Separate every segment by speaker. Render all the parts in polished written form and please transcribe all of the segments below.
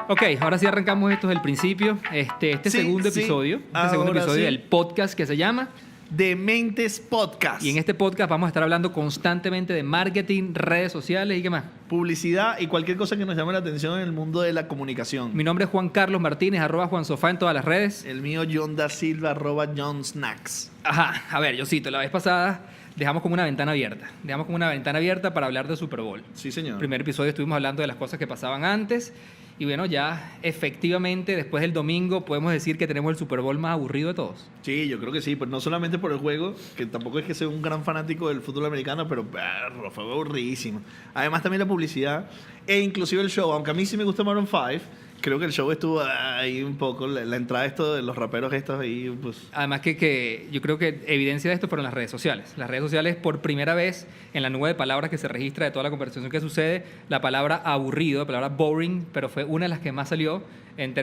Speaker 1: Ok, ahora sí arrancamos esto desde el principio. Este
Speaker 2: Sí,
Speaker 1: segundo
Speaker 2: sí.
Speaker 1: episodio,
Speaker 2: Ahora sí.
Speaker 1: del podcast que se llama.
Speaker 2: Dementes Podcast.
Speaker 1: Y en este podcast vamos a estar hablando constantemente de marketing, redes sociales y qué más.
Speaker 2: Publicidad y cualquier cosa que nos llame la atención en el mundo de la comunicación.
Speaker 1: Mi nombre es Juan Carlos Martínez, @JuanSofá en todas las redes.
Speaker 2: El mío, John Da Silva, @JohnSnacks.
Speaker 1: Ajá, a ver, Josito, la vez pasada dejamos como una ventana abierta. Dejamos como una ventana abierta para hablar de Super Bowl.
Speaker 2: Sí, señor.
Speaker 1: En el primer episodio estuvimos hablando de las cosas que pasaban antes. Y bueno, ya efectivamente después del domingo podemos decir que tenemos el Super Bowl más aburrido de todos.
Speaker 2: Sí, yo creo que sí, pero no solamente por el juego, que tampoco es que sea un gran fanático del fútbol americano, pero fue aburridísimo. Además también la publicidad e inclusive el show, aunque a mí sí me gusta Maroon 5, creo que el show estuvo ahí un poco, la entrada esto de los raperos estos ahí, pues...
Speaker 1: Además que yo creo que evidencia de esto fueron las redes sociales. Las redes sociales, por primera vez en la nube de palabras que se registra de toda la conversación que sucede, la palabra aburrido, la palabra boring, pero fue una de las que más salió,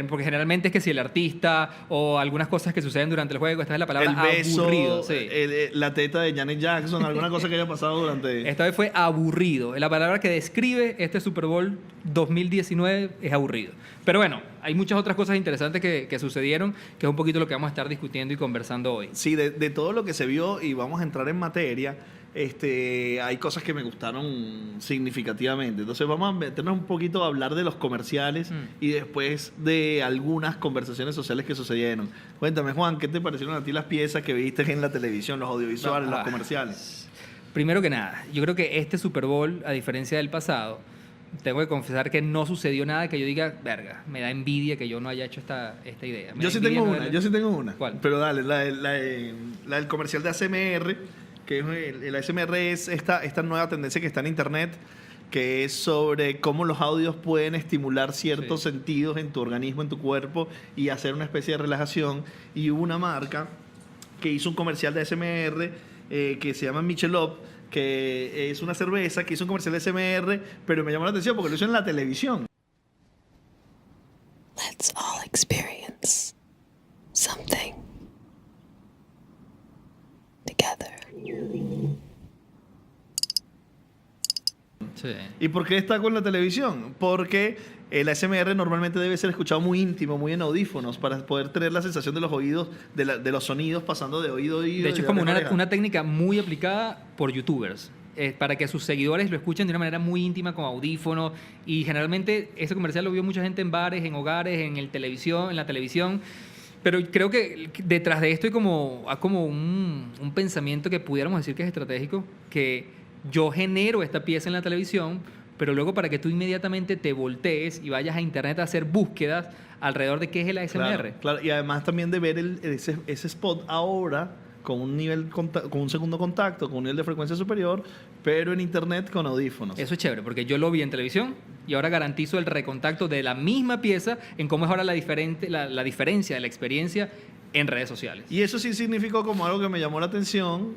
Speaker 1: porque generalmente es que si el artista o algunas cosas que suceden durante el juego, esta es la palabra
Speaker 2: El beso,
Speaker 1: aburrido. Sí.
Speaker 2: la teta de Janet Jackson, alguna cosa que haya pasado durante...
Speaker 1: Esta vez fue aburrido. La palabra que describe este Super Bowl 2019 es aburrido. Pero bueno, hay muchas otras cosas interesantes que sucedieron, que es un poquito lo que vamos a estar discutiendo y conversando hoy.
Speaker 2: Sí, de todo lo que se vio, y vamos a entrar en materia, hay cosas que me gustaron significativamente. Entonces vamos a meternos un poquito a hablar de los comerciales y después de algunas conversaciones sociales que sucedieron. Cuéntame, Juan, ¿qué te parecieron a ti las piezas que viste en la televisión, los audiovisuales, los comerciales?
Speaker 1: Primero que nada, yo creo que este Super Bowl, a diferencia del pasado, tengo que confesar que no sucedió nada que yo diga, verga, me da envidia que yo no haya hecho esta idea.
Speaker 2: Yo sí tengo una.
Speaker 1: ¿Cuál?
Speaker 2: Pero dale, la del comercial de ASMR, que es el ASMR es esta nueva tendencia que está en internet, que es sobre cómo los audios pueden estimular ciertos sentidos en tu organismo, en tu cuerpo, y hacer una especie de relajación. Y hubo una marca que hizo un comercial de ASMR que se llama Michelob, que es una cerveza, que hizo un comercial de ASMR, pero me llamó la atención porque lo hizo en la televisión.
Speaker 3: Let's all experience something together.
Speaker 1: Sí.
Speaker 2: ¿Y por qué está con la televisión? Porque el ASMR normalmente debe ser escuchado muy íntimo, muy en audífonos, para poder tener la sensación de los oídos, de los sonidos pasando de oído a oído.
Speaker 1: De hecho, es como
Speaker 2: oreja a oreja.
Speaker 1: una técnica muy aplicada por youtubers, para que sus seguidores lo escuchen de una manera muy íntima, con audífonos. Y generalmente ese comercial lo vio mucha gente en bares, en hogares, en la televisión. Pero creo que detrás de esto hay como un pensamiento que pudiéramos decir que es estratégico, que yo genero esta pieza en la televisión, pero luego para que tú inmediatamente te voltees y vayas a internet a hacer búsquedas alrededor de qué es el ASMR.
Speaker 2: Claro. Y además también de ver ese spot ahora con un segundo contacto, con un nivel de frecuencia superior, pero en internet con audífonos.
Speaker 1: Eso es chévere, porque yo lo vi en televisión y ahora garantizo el recontacto de la misma pieza en cómo es ahora la diferencia de la experiencia en redes sociales.
Speaker 2: Y eso sí significó como algo que me llamó la atención,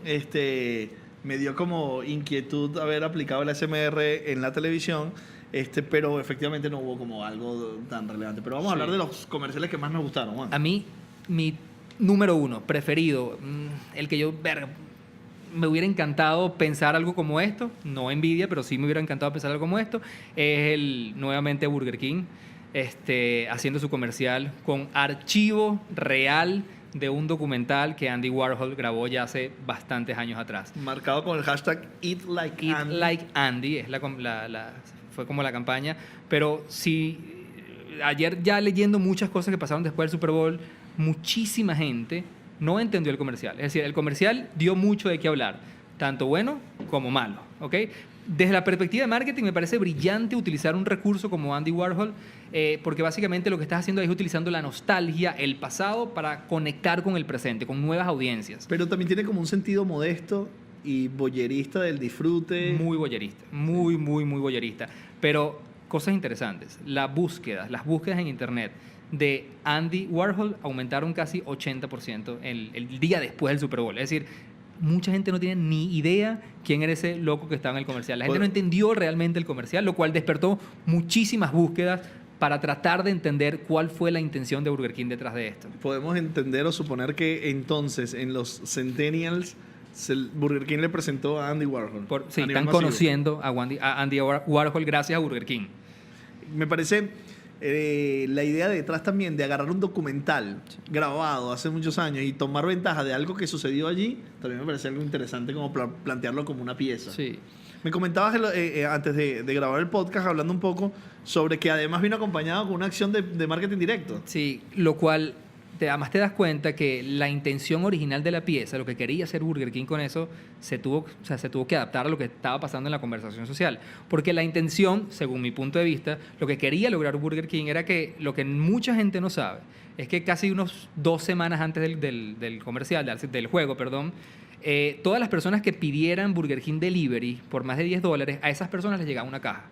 Speaker 2: me dio como inquietud haber aplicado el ASMR en la televisión, pero efectivamente no hubo como algo tan relevante. Pero vamos a hablar de los comerciales que más nos gustaron, Juan.
Speaker 1: A mí, mi número uno, preferido, el que me hubiera encantado pensar algo como esto, no envidia, pero sí me hubiera encantado pensar algo como esto, es nuevamente Burger King, haciendo su comercial con archivo real de un documental que Andy Warhol grabó ya hace bastantes años atrás.
Speaker 2: Marcado con el hashtag Eat Like
Speaker 1: Eat
Speaker 2: Andy.
Speaker 1: Like Andy, fue como la campaña. Pero sí, ayer ya leyendo muchas cosas que pasaron después del Super Bowl, muchísima gente no entendió el comercial. Es decir, el comercial dio mucho de qué hablar, tanto bueno como malo, ¿ok? Desde la perspectiva de marketing me parece brillante utilizar un recurso como Andy Warhol, porque básicamente lo que estás haciendo es utilizando la nostalgia, el pasado, para conectar con el presente, con nuevas audiencias.
Speaker 2: Pero también tiene como un sentido modesto y boyerista del disfrute.
Speaker 1: Muy boyerista, muy boyerista. Pero cosas interesantes, las búsquedas en internet de Andy Warhol aumentaron casi 80% el día después del Super Bowl. Es decir, mucha gente no tiene ni idea quién era ese loco que estaba en el comercial. La gente no entendió realmente el comercial, lo cual despertó muchísimas búsquedas para tratar de entender cuál fue la intención de Burger King detrás de esto.
Speaker 2: Podemos entender o suponer que entonces en los Centennials Burger King le presentó a Andy Warhol.
Speaker 1: Están conociendo a Andy Warhol gracias a Burger King.
Speaker 2: Me parece la idea detrás también de agarrar un documental grabado hace muchos años y tomar ventaja de algo que sucedió allí, también me parece algo interesante como plantearlo como una pieza.
Speaker 1: Sí.
Speaker 2: Me comentabas antes de grabar el podcast hablando un poco sobre que además vino acompañado con una acción de marketing directo.
Speaker 1: Sí, lo cual además te das cuenta que la intención original de la pieza, lo que quería hacer Burger King con eso, se tuvo que adaptar a lo que estaba pasando en la conversación social. Porque la intención, según mi punto de vista, lo que quería lograr Burger King era que lo que mucha gente no sabe es que casi unos 2 semanas antes del comercial, del juego, perdón, todas las personas que pidieran Burger King Delivery por más de $10, a esas personas les llegaba una caja.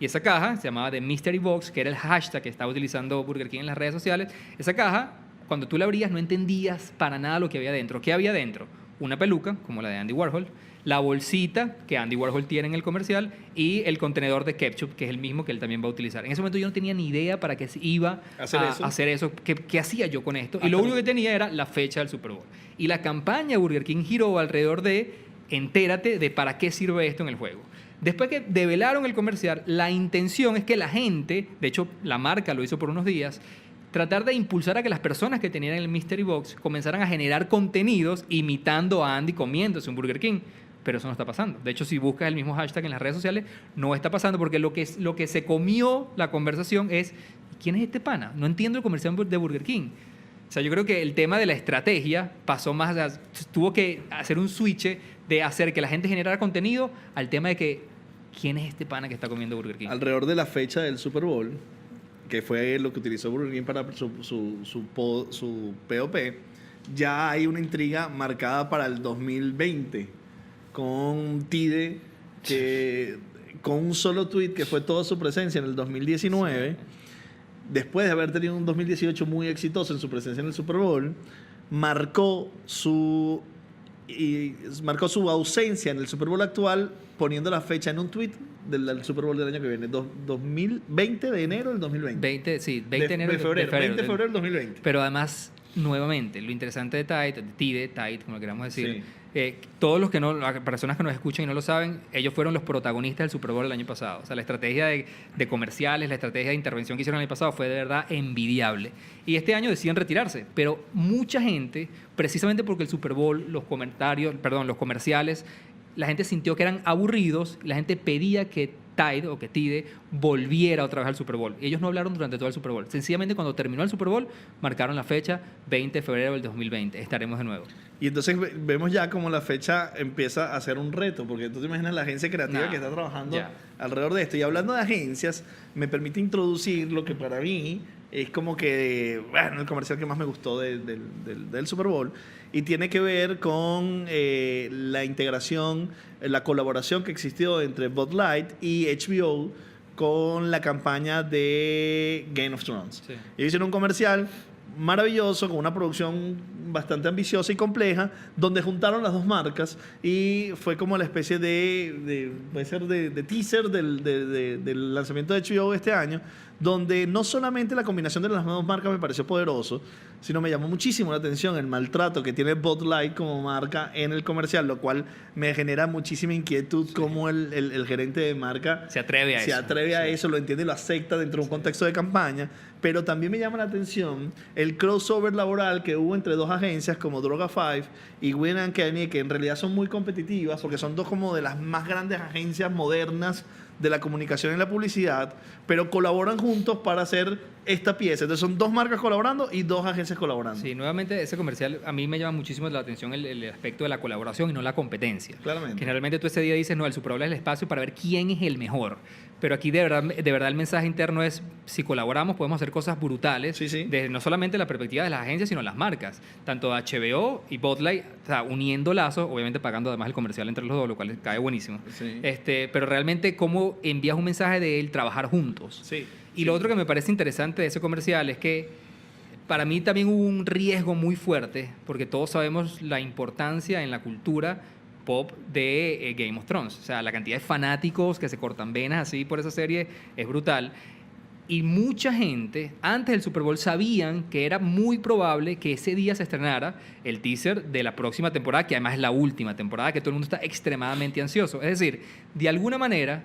Speaker 1: Y esa caja se llamaba The Mystery Box, que era el hashtag que estaba utilizando Burger King en las redes sociales. Esa caja, cuando tú la abrías, no entendías para nada lo que había dentro. ¿Qué había dentro? Una peluca, como la de Andy Warhol, la bolsita que Andy Warhol tiene en el comercial y el contenedor de ketchup, que es el mismo que él también va a utilizar. En ese momento yo no tenía ni idea para qué iba a hacer eso. ¿Qué hacía yo con esto? Y lo único que tenía era la fecha del Super Bowl. Y la campaña Burger King giró alrededor de entérate de para qué sirve esto en el juego. Después que develaron el comercial, la intención es que la gente, de hecho la marca lo hizo por unos días, tratar de impulsar a que las personas que tenían el Mystery Box comenzaran a generar contenidos imitando a Andy comiéndose un Burger King. Pero eso no está pasando. De hecho, si buscas el mismo hashtag en las redes sociales, no está pasando porque lo que se comió la conversación es ¿quién es este pana? No entiendo el comercial de Burger King. O sea, yo creo que el tema de la estrategia pasó más, tuvo que hacer un switch de hacer que la gente generara contenido al tema de que ¿quién es este pana que está comiendo Burger King?
Speaker 2: Alrededor de la fecha del Super Bowl, que fue lo que utilizó Burger King para su POP, ya hay una intriga marcada para el 2020 con Tide, que con un solo tweet que fue toda su presencia en el 2019, después de haber tenido un 2018 muy exitoso en su presencia en el Super Bowl, marcó su ausencia en el Super Bowl actual poniendo la fecha en un tweet del Super Bowl del año que viene, 2020 de enero del 2020.
Speaker 1: 20 de enero
Speaker 2: de febrero, 20 de febrero del 2020.
Speaker 1: Pero además, nuevamente, lo interesante de Tide, como lo queramos decir,
Speaker 2: Sí.
Speaker 1: todos los las personas que nos escuchan y no lo saben, ellos fueron los protagonistas del Super Bowl el año pasado. O sea, la estrategia de comerciales, la estrategia de intervención que hicieron el año pasado fue de verdad envidiable. Y este año deciden retirarse, pero mucha gente, precisamente porque el Super Bowl, los comerciales, la gente sintió que eran aburridos, la gente pedía que Tide volviera otra vez al Super Bowl. Y ellos no hablaron durante todo el Super Bowl. Sencillamente cuando terminó el Super Bowl, marcaron la fecha 20 de febrero del 2020. Estaremos de nuevo.
Speaker 2: Y entonces vemos ya como la fecha empieza a ser un reto, porque tú te imaginas la agencia creativa que está trabajando alrededor de esto. Y hablando de agencias, me permite introducir lo que para mí es como que, bueno, el comercial que más me gustó del Super Bowl. Y tiene que ver con la integración, la colaboración que existió entre Bud Light y HBO con la campaña de Game of Thrones.
Speaker 1: Sí.
Speaker 2: Ellos hicieron un comercial maravilloso, con una producción bastante ambiciosa y compleja, donde juntaron las dos marcas y fue como la especie de teaser del lanzamiento de HBO este año, donde no solamente la combinación de las dos marcas me pareció poderoso, sino me llamó muchísimo la atención el maltrato que tiene Bud Light como marca en el comercial, lo cual me genera muchísima inquietud cómo el gerente de marca
Speaker 1: se atreve a
Speaker 2: eso, lo entiende y lo acepta dentro de un contexto de campaña. Pero también me llama la atención el crossover laboral que hubo entre dos agencias como Droga5 y Win & Kenny, que en realidad son muy competitivas porque son dos como de las más grandes agencias modernas de la comunicación y la publicidad, pero colaboran juntos para hacer esta pieza. Entonces son dos marcas colaborando y dos agencias colaborando.
Speaker 1: Sí, nuevamente ese comercial a mí me llama muchísimo la atención el aspecto de la colaboración y no la competencia.
Speaker 2: Claramente.
Speaker 1: Generalmente tú ese día dices, no, el Super Bowl es el espacio para ver quién es el mejor. Pero aquí de verdad el mensaje interno es, si colaboramos podemos hacer cosas brutales,
Speaker 2: Sí.
Speaker 1: desde no solamente la perspectiva de las agencias, sino las marcas. Tanto HBO y Bud Light, o sea, uniendo lazos, obviamente pagando además el comercial entre los dos, lo cual cae buenísimo.
Speaker 2: Sí.
Speaker 1: Pero realmente cómo envías un mensaje de el trabajar juntos.
Speaker 2: Sí.
Speaker 1: Y lo otro que me parece interesante de ese comercial es que para mí también hubo un riesgo muy fuerte, porque todos sabemos la importancia en la cultura pop de Game of Thrones. O sea, la cantidad de fanáticos que se cortan venas así por esa serie es brutal. Y mucha gente, antes del Super Bowl, sabían que era muy probable que ese día se estrenara el teaser de la próxima temporada, que además es la última temporada, que todo el mundo está extremadamente ansioso. Es decir, de alguna manera,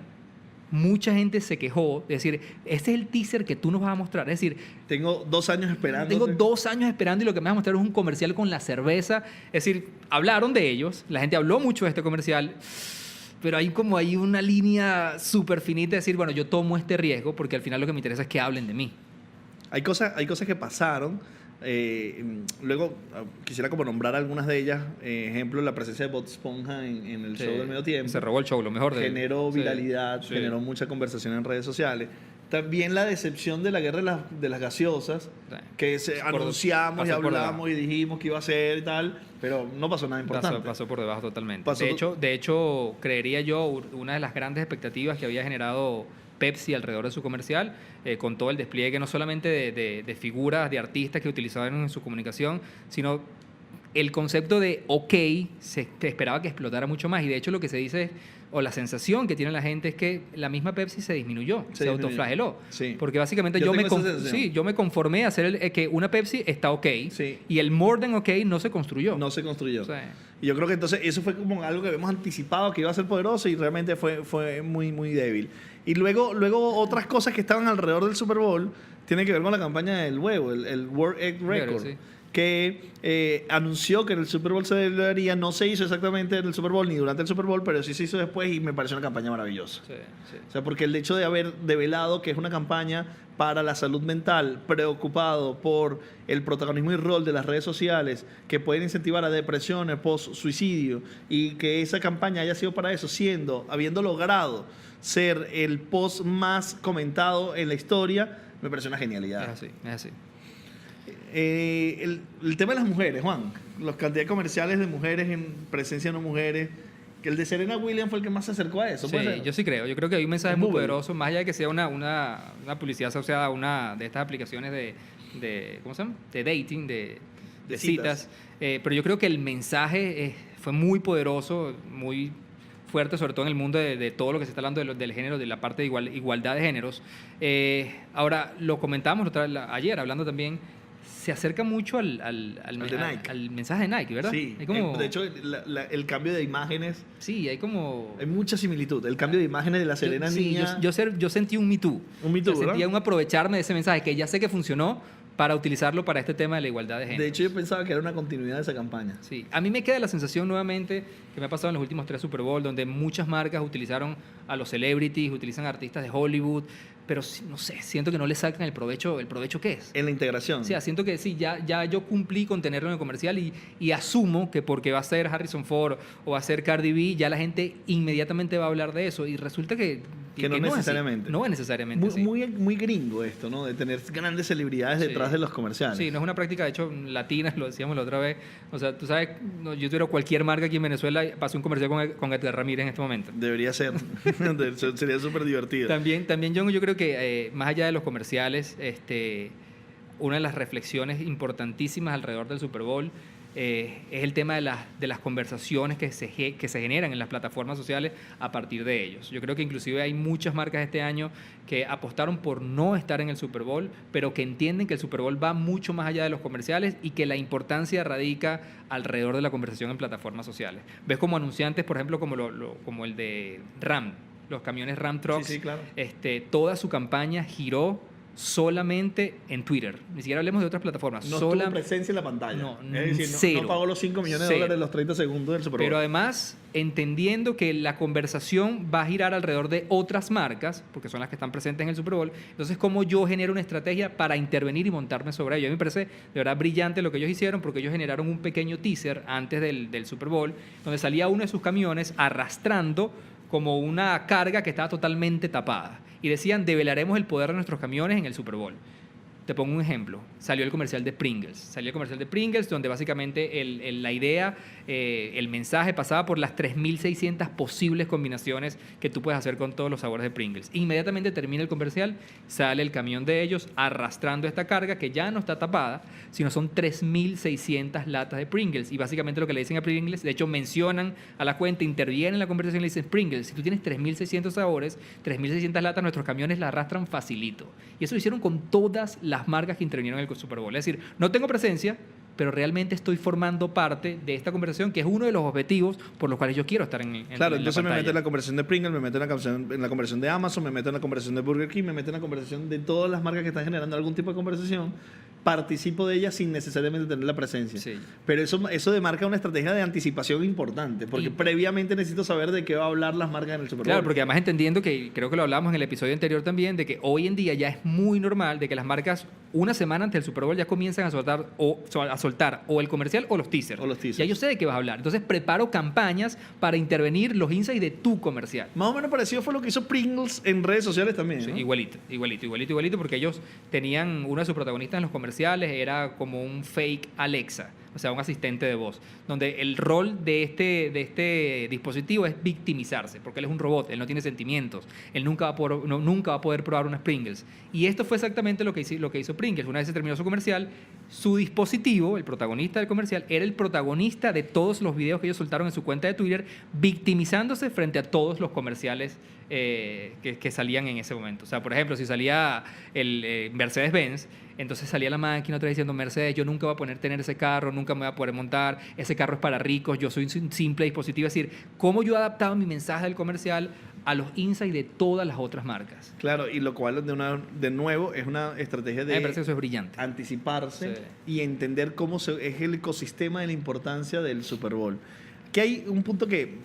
Speaker 1: mucha gente se quejó de decir, este es el teaser que tú nos vas a mostrar. Es decir,
Speaker 2: Tengo 2 años esperando.
Speaker 1: tengo 2 años esperando y lo que me vas a mostrar es un comercial con la cerveza. Es decir, hablaron de ellos, la gente habló mucho de este comercial, pero hay una línea súper finita de decir, bueno, yo tomo este riesgo porque al final lo que me interesa es que hablen de mí.
Speaker 2: Hay cosas que pasaron. Luego quisiera como nombrar algunas de ellas. Ejemplo, la presencia de Bob Esponja en el show del medio tiempo.
Speaker 1: Se robó el show, lo mejor de él.
Speaker 2: Generó
Speaker 1: Sí,
Speaker 2: viralidad,
Speaker 1: sí.
Speaker 2: generó mucha conversación en redes sociales. También la decepción de la guerra de las gaseosas,
Speaker 1: Sí.
Speaker 2: que
Speaker 1: Por-
Speaker 2: anunciamos y
Speaker 1: pasó por
Speaker 2: hablamos y dijimos que iba a ser y tal, pero no pasó nada importante.
Speaker 1: Pasó por debajo totalmente.
Speaker 2: Pasó-
Speaker 1: De hecho, creería yo, una de las grandes expectativas que había generado Pepsi alrededor de su comercial, con todo el despliegue no solamente de figuras, de artistas que utilizaban en su comunicación, sino el concepto de OK se esperaba que explotara mucho más. Y de hecho lo que se dice, o la sensación que tiene la gente es que la misma Pepsi se disminuyó, se
Speaker 2: disminuyó.
Speaker 1: autoflageló.
Speaker 2: Sí.
Speaker 1: Porque básicamente
Speaker 2: Yo
Speaker 1: yo me,
Speaker 2: tengo esa sensación.
Speaker 1: yo me conformé a hacer que una Pepsi está OK
Speaker 2: Sí.
Speaker 1: y el more than OK no se construyó.
Speaker 2: No se construyó.
Speaker 1: O sea,
Speaker 2: Y yo creo que entonces eso fue como algo que habíamos anticipado que iba a ser poderoso y realmente fue muy, muy débil. Y luego otras cosas que estaban alrededor del Super Bowl tienen que ver con la campaña del huevo, el World Egg Record,
Speaker 1: sí.
Speaker 2: que anunció que en el Super Bowl se celebraría, no se hizo exactamente en el Super Bowl ni durante el Super Bowl, pero sí se hizo después y me pareció una campaña maravillosa.
Speaker 1: sí, sí.
Speaker 2: O sea, porque el hecho de haber develado que es una campaña para la salud mental, preocupado por el protagonismo y rol de las redes sociales que pueden incentivar a depresiones, post-suicidio, y que esa campaña haya sido para eso, habiendo logrado ser el post más comentado en la historia, me parece una genialidad.
Speaker 1: Es así, es así.
Speaker 2: El tema de las mujeres, Juan, los cantidades comerciales de mujeres en presencia de no mujeres, que el de Serena Williams fue el que más se acercó a eso.
Speaker 1: Sí,
Speaker 2: ¿puede ser?
Speaker 1: yo sí creo. Yo creo que hay un mensaje
Speaker 2: Es
Speaker 1: muy
Speaker 2: muy bueno.
Speaker 1: poderoso, más allá de que sea una publicidad asociada a una de estas aplicaciones de ¿cómo se llama? De dating, de citas. Pero yo creo que el mensaje fue muy poderoso, muy fuerte, sobre todo en el mundo de todo lo que se está hablando del género, de la parte de igualdad de géneros. Ahora, lo comentábamos ayer, hablando también, se acerca mucho
Speaker 2: de Nike.
Speaker 1: al mensaje de Nike, ¿verdad?
Speaker 2: Sí,
Speaker 1: Hay como,
Speaker 2: de hecho, el cambio de imágenes,
Speaker 1: sí, hay como...
Speaker 2: hay mucha similitud. El cambio de imágenes de la Serena
Speaker 1: sí,
Speaker 2: niña.
Speaker 1: yo sentí un Me Too.
Speaker 2: Un Me Too, ¿verdad?
Speaker 1: Sentía un aprovecharme de ese mensaje que ya sé que funcionó para utilizarlo para este tema de la igualdad de género.
Speaker 2: De hecho, yo pensaba que era una continuidad de esa campaña.
Speaker 1: Sí, a mí me queda la sensación nuevamente que me ha pasado en los últimos 3 Super Bowl, donde muchas marcas utilizaron a los celebrities, utilizan artistas de Hollywood, pero no sé, siento que no le sacan el provecho que es.
Speaker 2: En la integración.
Speaker 1: O sea, siento que sí, ya yo cumplí con tenerlo en el comercial y asumo que porque va a ser Harrison Ford o va a ser Cardi B, ya la gente inmediatamente va a hablar de eso. Y resulta que
Speaker 2: Que no
Speaker 1: es así.
Speaker 2: necesariamente.
Speaker 1: No es necesariamente
Speaker 2: muy,
Speaker 1: así.
Speaker 2: muy gringo esto, ¿no? De tener grandes celebridades
Speaker 1: Sí.
Speaker 2: detrás de los comerciales.
Speaker 1: Sí, no es una práctica, de hecho, latina, lo decíamos la otra vez. O sea, tú sabes, yo tuviera cualquier marca aquí en Venezuela, pasé un comercial con Edgar Ramírez en este momento.
Speaker 2: Debería ser. Sería súper divertido.
Speaker 1: También John, yo creo que más allá de los comerciales, una de las reflexiones importantísimas alrededor del Super Bowl es el tema de las conversaciones que se generan en las plataformas sociales a partir de ellos. Yo creo que inclusive hay muchas marcas este año que apostaron por no estar en el Super Bowl, pero que entienden que el Super Bowl va mucho más allá de los comerciales y que la importancia radica alrededor de la conversación en plataformas sociales. Ves como anunciantes, por ejemplo, como el de RAM, los camiones Ram Trucks,
Speaker 2: Sí, claro.
Speaker 1: toda su campaña giró solamente en Twitter. Ni siquiera hablemos de otras plataformas.
Speaker 2: No tuvo presencia en la pantalla.
Speaker 1: No,
Speaker 2: es decir,
Speaker 1: cero.
Speaker 2: no pagó los 5 millones de
Speaker 1: Cero.
Speaker 2: dólares en los 30 segundos del Super Bowl.
Speaker 1: Pero además, entendiendo que la conversación va a girar alrededor de otras marcas, porque son las que están presentes en el Super Bowl, entonces, ¿cómo yo genero una estrategia para intervenir y montarme sobre ello? A mí me parece de verdad brillante lo que ellos hicieron, porque ellos generaron un pequeño teaser antes del Super Bowl, donde salía uno de sus camiones arrastrando como una carga que estaba totalmente tapada. Y decían, develaremos el poder de nuestros camiones en el Super Bowl. Te pongo un ejemplo. Salió el comercial de Pringles. Salió el comercial de Pringles donde básicamente la idea, el mensaje pasaba por las 3.600 posibles combinaciones que tú puedes hacer con todos los sabores de Pringles. Inmediatamente termina el comercial, sale el camión de ellos arrastrando esta carga que ya no está tapada, sino son 3.600 latas de Pringles. Y básicamente lo que le dicen a Pringles, de hecho mencionan a la cuenta, intervienen en la conversación y le dicen, Pringles, si tú tienes 3.600 sabores, 3.600 latas, nuestros camiones la arrastran facilito. Y eso lo hicieron con todas las marcas que intervinieron en el Super Bowl. Es decir, no tengo presencia, pero realmente estoy formando parte de esta conversación, que es uno de los objetivos por los cuales yo quiero estar en
Speaker 2: Claro,
Speaker 1: en
Speaker 2: entonces
Speaker 1: la
Speaker 2: me meto en
Speaker 1: pantalla.
Speaker 2: la conversación de Pringles, me meto en la conversación de Amazon, me meto en la conversación de Burger King, me meto en la conversación de todas las marcas que están generando algún tipo de conversación. Participo de ellas sin necesariamente tener la presencia.
Speaker 1: Sí.
Speaker 2: Pero eso demarca una estrategia de anticipación importante, porque
Speaker 1: Y-
Speaker 2: previamente necesito saber de qué va a hablar las marcas en el Super Bowl.
Speaker 1: Claro, porque además entendiendo que, creo que lo hablamos en el episodio anterior también, de que hoy en día ya es muy normal de que las marcas una semana antes del Super Bowl ya comienzan a soltar o el comercial o los teasers.
Speaker 2: O los teasers.
Speaker 1: Ya yo sé de qué vas a hablar. Entonces preparo campañas para intervenir los insights de tu comercial.
Speaker 2: Más o menos parecido fue lo que hizo Pringles en redes sociales también,
Speaker 1: Sí,
Speaker 2: ¿no?
Speaker 1: igualito, porque ellos tenían uno de sus protagonistas en los comerciales, era como un fake Alexa, o sea, un asistente de voz, donde el rol de este dispositivo es victimizarse, porque él es un robot, él no tiene sentimientos, él nunca va a poder probar unas Pringles. Y esto fue exactamente lo que hizo Pringles. Una vez se terminó su comercial, su dispositivo, el protagonista del comercial, era el protagonista de todos los videos que ellos soltaron en su cuenta de Twitter, victimizándose frente a todos los comerciales que salían en ese momento. O sea, por ejemplo, si salía el Mercedes-Benz, entonces salía la máquina otra vez diciendo: Mercedes, yo nunca voy a poder tener ese carro, nunca me voy a poder montar, ese carro es para ricos, yo soy un simple dispositivo. Es decir, cómo yo adaptaba mi mensaje del comercial a los insights de todas las otras marcas.
Speaker 2: Claro, y lo cual de nuevo es una estrategia
Speaker 1: A mí me parece que
Speaker 2: de
Speaker 1: eso es brillante.
Speaker 2: anticiparse
Speaker 1: Sí.
Speaker 2: y entender cómo es el ecosistema de la importancia del Super Bowl. Que hay un punto que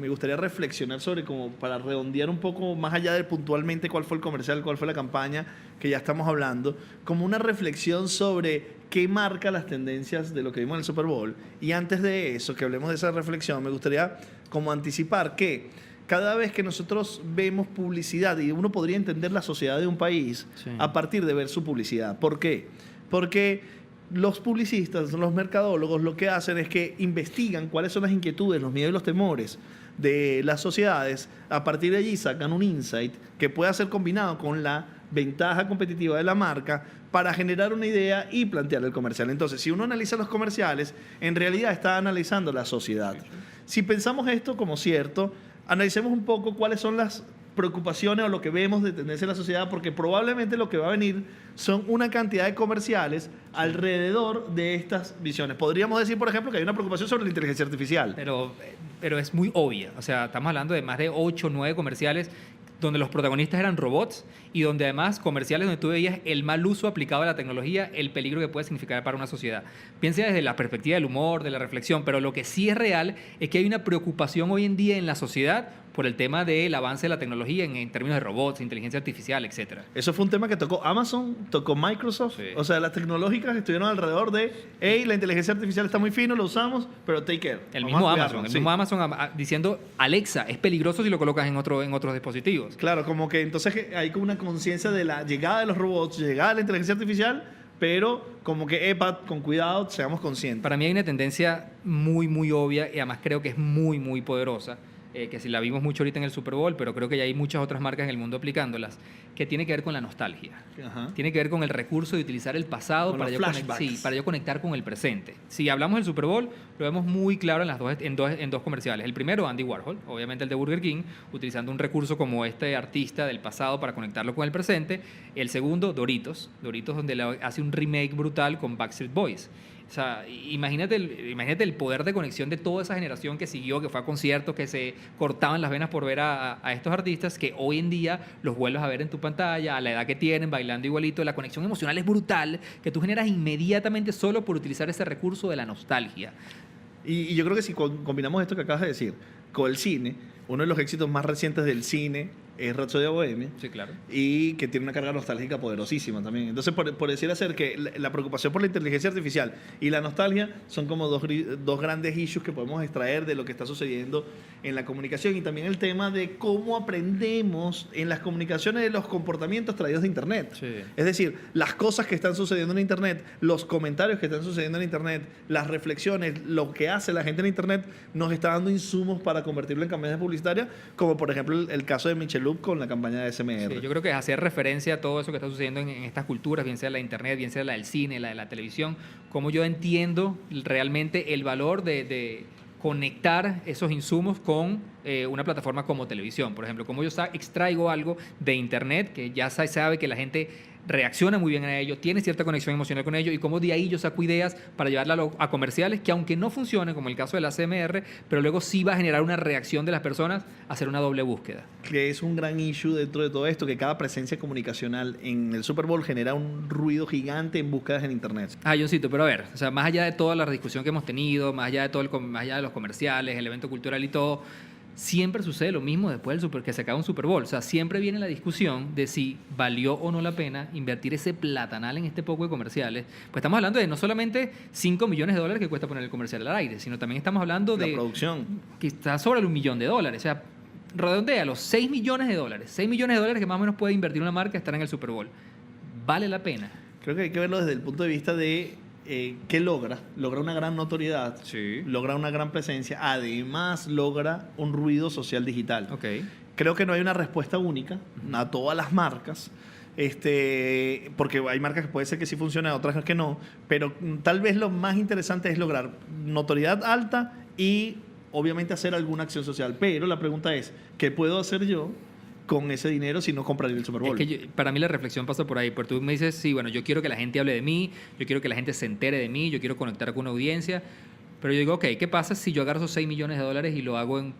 Speaker 2: me gustaría reflexionar sobre, como para redondear un poco más allá de puntualmente cuál fue el comercial, cuál fue la campaña que ya estamos hablando, como una reflexión sobre qué marca las tendencias de lo que vimos en el Super Bowl. Y antes de eso, que hablemos de esa reflexión, me gustaría como anticipar que cada vez que nosotros vemos publicidad, y uno podría entender la sociedad de un país
Speaker 1: Sí.
Speaker 2: a partir de ver su publicidad. ¿Por qué? Porque los publicistas, los mercadólogos, lo que hacen es que investigan cuáles son las inquietudes, los miedos y los temores de las sociedades. A partir de allí sacan un insight que pueda ser combinado con la ventaja competitiva de la marca para generar una idea y plantear el comercial. Entonces, si uno analiza los comerciales, en realidad está analizando la sociedad. Si pensamos esto como cierto, analicemos un poco cuáles son las preocupaciones o lo que vemos de tendencia en la sociedad, porque probablemente lo que va a venir son una cantidad de comerciales alrededor de estas visiones. Podríamos decir, por ejemplo, que hay una preocupación sobre la inteligencia artificial.
Speaker 1: Pero es muy obvia. O sea, estamos hablando de más de 8 o 9 comerciales donde los protagonistas eran robots y donde además comerciales donde tú veías el mal uso aplicado a la tecnología, el peligro que puede significar para una sociedad. Piensa desde la perspectiva del humor, de la reflexión, pero lo que sí es real es que hay una preocupación hoy en día en la sociedad por el tema del avance de la tecnología en términos de robots, inteligencia artificial, etcétera.
Speaker 2: Eso fue un tema que tocó Amazon, tocó Microsoft.
Speaker 1: Sí.
Speaker 2: O sea, las tecnológicas estuvieron alrededor de, hey, la inteligencia artificial está muy fino, lo usamos, pero take care.
Speaker 1: El
Speaker 2: Vamos
Speaker 1: mismo
Speaker 2: a
Speaker 1: Amazon,
Speaker 2: cuidarnos,
Speaker 1: el
Speaker 2: sí.
Speaker 1: mismo Amazon diciendo: Alexa, es peligroso si lo colocas en otros dispositivos.
Speaker 2: Claro, como que entonces hay como una conciencia de la llegada de los robots, llegada de la inteligencia artificial, pero como que, epa, con cuidado, seamos conscientes.
Speaker 1: Para mí hay una tendencia muy, muy obvia y además creo que es muy, muy poderosa, que si la vimos mucho ahorita en el Super Bowl, pero creo que ya hay muchas otras marcas en el mundo aplicándolas, que tiene que ver con la nostalgia.
Speaker 2: Ajá.
Speaker 1: Tiene que ver con el recurso de utilizar el pasado
Speaker 2: Con
Speaker 1: para
Speaker 2: los flashbacks.
Speaker 1: para yo conectar con el presente. Si hablamos del Super Bowl, lo vemos muy claro en dos comerciales. El primero, Andy Warhol, obviamente el de Burger King, utilizando un recurso como este artista del pasado para conectarlo con el presente. El segundo, Doritos, donde hace un remake brutal con Backstreet Boys. O sea, imagínate el poder de conexión de toda esa generación que siguió, que fue a conciertos, que se cortaban las venas por ver a estos artistas, que hoy en día los vuelves a ver en tu pantalla, a la edad que tienen, bailando igualito. La conexión emocional es brutal, que tú generas inmediatamente solo por utilizar ese recurso de la nostalgia.
Speaker 2: Y yo creo que si combinamos esto que acabas de decir con el cine, uno de los éxitos más recientes del cine es Rhapsody Bohemia.
Speaker 1: Sí, claro.
Speaker 2: Y que tiene una carga nostálgica poderosísima también. Entonces, por decir hacer que la preocupación por la inteligencia artificial y la nostalgia son como dos grandes issues que podemos extraer de lo que está sucediendo en la comunicación, y también el tema de cómo aprendemos en las comunicaciones de los comportamientos traídos de Internet.
Speaker 1: Sí.
Speaker 2: Es decir, las cosas que están sucediendo en Internet, los comentarios que están sucediendo en Internet, las reflexiones, lo que hace la gente en Internet, nos está dando insumos para convertirlo en campañas publicitarias, como por ejemplo el caso de Michelob con la campaña de SMR.
Speaker 1: Sí, yo creo que es hacer referencia a todo eso que está sucediendo en estas culturas, bien sea la internet, bien sea la del cine, la de la televisión, cómo yo entiendo realmente el valor de conectar esos insumos con una plataforma como televisión. Por ejemplo, como yo extraigo algo de internet que ya se sabe que la gente reacciona muy bien a ello, tiene cierta conexión emocional con ello, y cómo de ahí yo saco ideas para llevarla a comerciales que, aunque no funcionen, como el caso de la CMR, pero luego sí va a generar una reacción de las personas a hacer una doble búsqueda.
Speaker 2: Que es un gran issue dentro de todo esto, que cada presencia comunicacional en el Super Bowl genera un ruido gigante en búsquedas en internet.
Speaker 1: Johncito, pero a ver, o sea, más allá de toda la discusión que hemos tenido, más allá de los comerciales, el evento cultural y todo, siempre sucede lo mismo después del que se acaba un Super Bowl. O sea, siempre viene la discusión de si valió o no la pena invertir ese platanal en este poco de comerciales. Pues estamos hablando de no solamente $5 millones que cuesta poner el comercial al aire, sino también estamos hablando de...
Speaker 2: La producción.
Speaker 1: Que está sobre el $1 millón. O sea, redondea los $6 millones. $6 millones que más o menos puede invertir una marca estar en el Super Bowl. ¿Vale la pena?
Speaker 2: Creo que hay que verlo desde el punto de vista de qué logra. Logra una gran notoriedad,
Speaker 1: Sí.
Speaker 2: logra una gran presencia, además logra un ruido social digital.
Speaker 1: Ok.
Speaker 2: Creo que no hay una respuesta única a todas las marcas, porque hay marcas que puede ser que sí funcionen, otras que no, pero tal vez lo más interesante es lograr notoriedad alta y obviamente hacer alguna acción social. Pero la pregunta es, ¿qué puedo hacer yo con ese dinero si no compraría el Super Bowl?
Speaker 1: Es que para mí la reflexión pasa por ahí, porque tú me dices, sí, bueno, yo quiero que la gente hable de mí, yo quiero que la gente se entere de mí, yo quiero conectar con una audiencia, pero yo digo, ok, ¿qué pasa si yo agarro esos $6 millones y lo hago en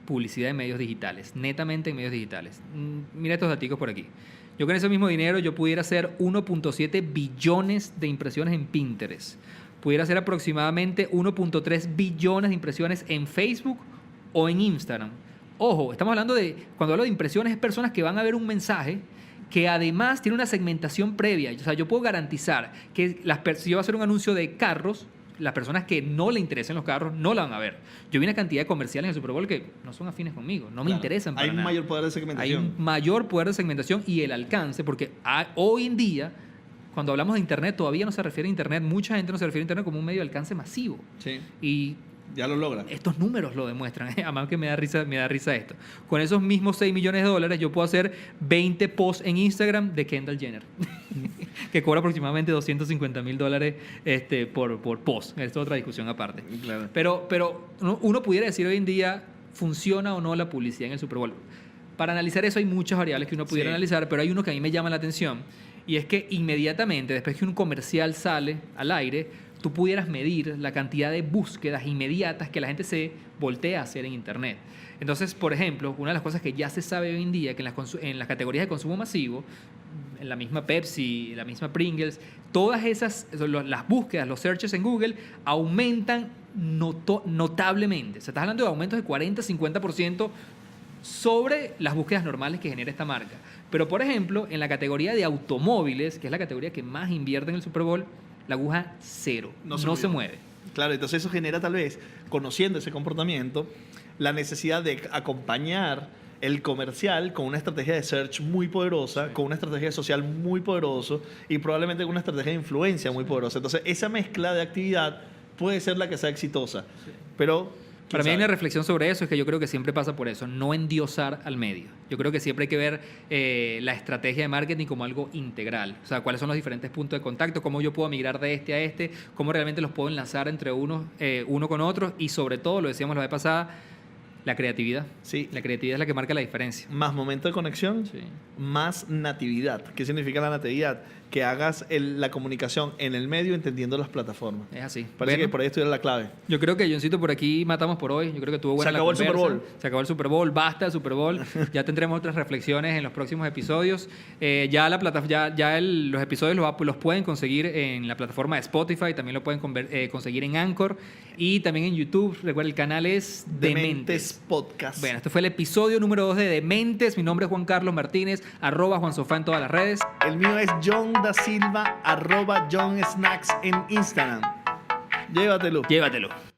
Speaker 1: publicidad en medios digitales, netamente en medios digitales? Mira estos datos por aquí. Yo con ese mismo dinero yo pudiera hacer 1.7 billones de impresiones en Pinterest, pudiera hacer aproximadamente 1.3 billones de impresiones en Facebook o en Instagram. Ojo, estamos hablando de, cuando hablo de impresiones, es personas que van a ver un mensaje que además tiene una segmentación previa. O sea, yo puedo garantizar que si yo voy a hacer un anuncio de carros, las personas que no le interesen los carros no la van a ver. Yo vi una cantidad de comerciales en el Super Bowl que no son afines conmigo, no me interesan para
Speaker 2: nada. Hay un mayor poder de segmentación.
Speaker 1: Hay un mayor poder de segmentación y el alcance, porque hoy en día, cuando hablamos de Internet, todavía no se refiere a Internet, mucha gente no se refiere a Internet como un medio de alcance masivo.
Speaker 2: Sí.
Speaker 1: Y
Speaker 2: ya lo logra.
Speaker 1: estos números lo demuestran. Además que me da risa esto. Con esos mismos $6 millones yo puedo hacer 20 posts en Instagram de Kendall Jenner, que cobra aproximadamente $250,000 por post. Esto es otra discusión aparte.
Speaker 2: Claro.
Speaker 1: Pero uno pudiera decir hoy en día, ¿funciona o no la publicidad en el Super Bowl? Para analizar eso hay muchas variables que uno pudiera analizar, pero hay uno que a mí me llama la atención, y es que inmediatamente, después que un comercial sale al aire, tú pudieras medir la cantidad de búsquedas inmediatas que la gente se voltea a hacer en Internet. Entonces, por ejemplo, una de las cosas que ya se sabe hoy en día, que en las categorías de consumo masivo, en la misma Pepsi, la misma Pringles, todas esas, las búsquedas, los searches en Google, aumentan notablemente. O sea, estás hablando de aumentos de 40-50% sobre las búsquedas normales que genera esta marca. Pero, por ejemplo, en la categoría de automóviles, que es la categoría que más invierte en el Super Bowl, la aguja cero, no se mueve.
Speaker 2: Claro, entonces eso genera tal vez, conociendo ese comportamiento, la necesidad de acompañar el comercial con una estrategia de search muy poderosa, con una estrategia social muy poderosa y probablemente con una estrategia de influencia muy poderosa. Entonces esa mezcla de actividad puede ser la que sea exitosa, pero...
Speaker 1: Para mí hay una reflexión sobre eso, es que yo creo que siempre pasa por eso, no endiosar al medio. Yo creo que siempre hay que ver la estrategia de marketing como algo integral. O sea, cuáles son los diferentes puntos de contacto, cómo yo puedo migrar de este a este, cómo realmente los puedo enlazar entre uno con otro, y sobre todo, lo decíamos la vez pasada, la creatividad.
Speaker 2: Sí.
Speaker 1: La creatividad es la que marca la diferencia.
Speaker 2: Más momento de conexión,
Speaker 1: Sí.
Speaker 2: más natividad. ¿Qué significa la natividad? Que hagas la comunicación en el medio entendiendo las plataformas.
Speaker 1: Es así.
Speaker 2: Parece
Speaker 1: Bueno,
Speaker 2: que por ahí estuviera la clave.
Speaker 1: yo creo que, Johncito, por aquí matamos por hoy. Yo creo que tuvo buena
Speaker 2: Se acabó
Speaker 1: la
Speaker 2: el Super
Speaker 1: conversa.
Speaker 2: Bowl.
Speaker 1: Se acabó el Super Bowl. Basta el Super Bowl. Ya tendremos otras reflexiones en los próximos episodios. Ya los episodios los pueden conseguir en la plataforma de Spotify. También lo pueden conseguir en Anchor. Y también en YouTube. Recuerda, el canal es Dementes.
Speaker 2: Podcast.
Speaker 1: Bueno, este fue el episodio número 2 de Dementes. Mi nombre es Juan Carlos Martínez, @JuanSofá en todas las redes.
Speaker 2: El mío es John da Silva, @JohnSnacks en Instagram. Llévatelo.
Speaker 1: Llévatelo.